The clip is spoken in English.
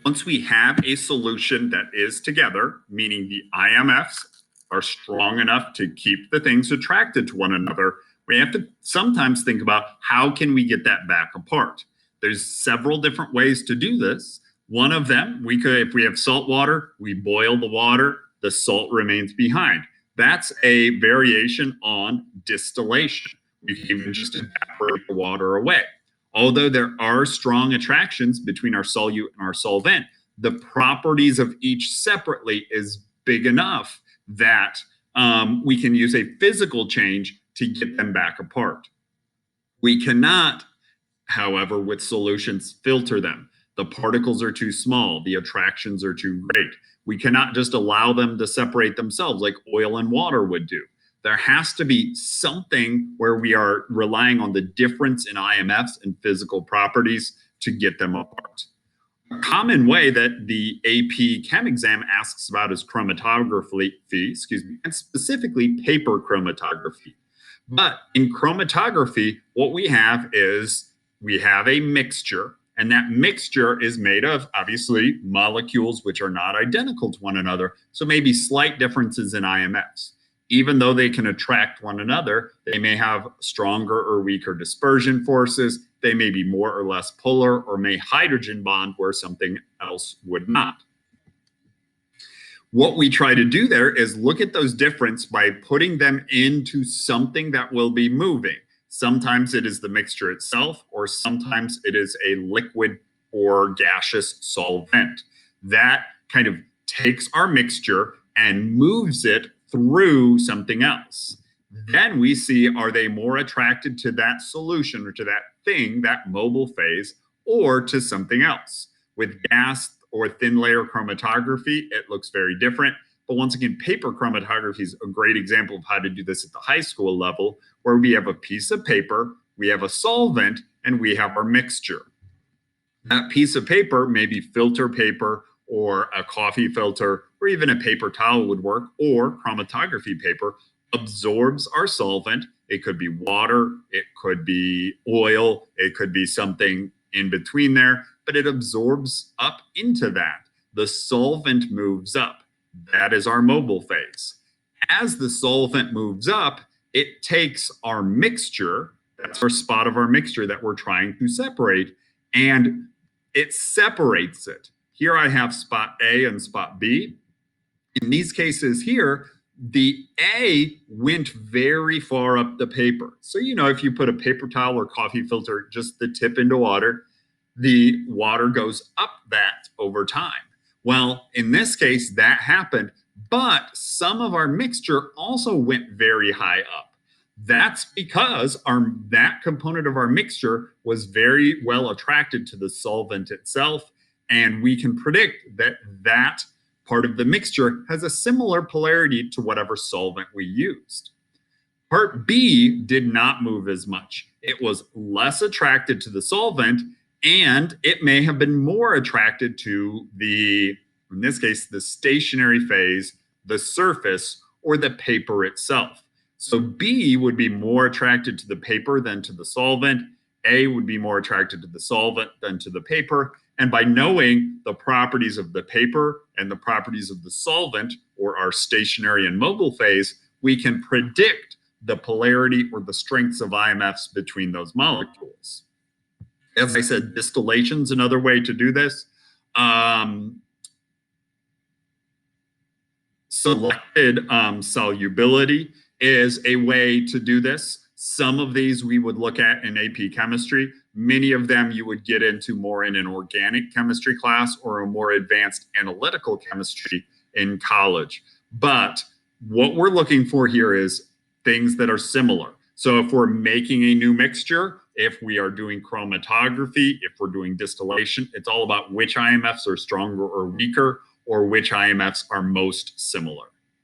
Once we have a solution that is together, meaning the IMFs are strong enough to keep the things attracted to one another, we have to sometimes think about how can we get that back apart. There's several different ways to do this. One of them, we could, if we have salt water, we boil the water, the salt remains behind. That's a variation on distillation. We can even just evaporate the water away. Although there are strong attractions between our solute and our solvent, the properties of each separately is big enough that we can use a physical change to get them back apart. We cannot, however, with solutions, filter them. The particles are too small. The attractions are too great. We cannot just allow them to separate themselves like oil and water would do. There has to be something where we are relying on the difference in IMFs and physical properties to get them apart. A common way that the AP Chem exam asks about is chromatography, and specifically paper chromatography. But in chromatography, what we have is we have a mixture, and that mixture is made of, obviously, molecules which are not identical to one another, so maybe slight differences in IMFs. Even though they can attract one another, they may have stronger or weaker dispersion forces. They may be more or less polar or may hydrogen bond where something else would not. What we try to do there is look at those differences by putting them into something that will be moving. Sometimes it is the mixture itself, or sometimes it is a liquid or gaseous solvent. That kind of takes our mixture and moves it through something else. Then we see, are they more attracted to that solution or to that thing, that mobile phase, or to something else? With gas or thin layer chromatography, it looks very different. But once again, paper chromatography is a great example of how to do this at the high school level, where we have a piece of paper, we have a solvent, and we have our mixture. That piece of paper may be filter paper or a coffee filter, or even a paper towel would work, or chromatography paper absorbs our solvent. It could be water, it could be oil, it could be something in between there, but it absorbs up into that. The solvent moves up. That is our mobile phase. As the solvent moves up, it takes our mixture, that's our spot of our mixture that we're trying to separate, and it separates it. Here I have spot A and spot B. In these cases here, the A went very far up the paper. So, if you put a paper towel or coffee filter, just the tip into water, the water goes up that over time. Well, in this case, that happened, but some of our mixture also went very high up. That's because that component of our mixture was very well attracted to the solvent itself, and we can predict that part of the mixture has a similar polarity to whatever solvent we used. Part B did not move as much. It was less attracted to the solvent, and it may have been more attracted to in this case, the stationary phase, the surface, or the paper itself. So B would be more attracted to the paper than to the solvent. A would be more attracted to the solvent than to the paper. And by knowing the properties of the paper and the properties of the solvent, or our stationary and mobile phase, we can predict the polarity or the strengths of IMFs between those molecules. As I said, distillation is another way to do this. Selected solubility is a way to do this. Some of these we would look at in AP chemistry. Many of them you would get into more in an organic chemistry class or a more advanced analytical chemistry in college. But what we're looking for here is things that are similar. So if we're making a new mixture, if we are doing chromatography, if we're doing distillation, it's all about which IMFs are stronger or weaker, or which IMFs are most similar.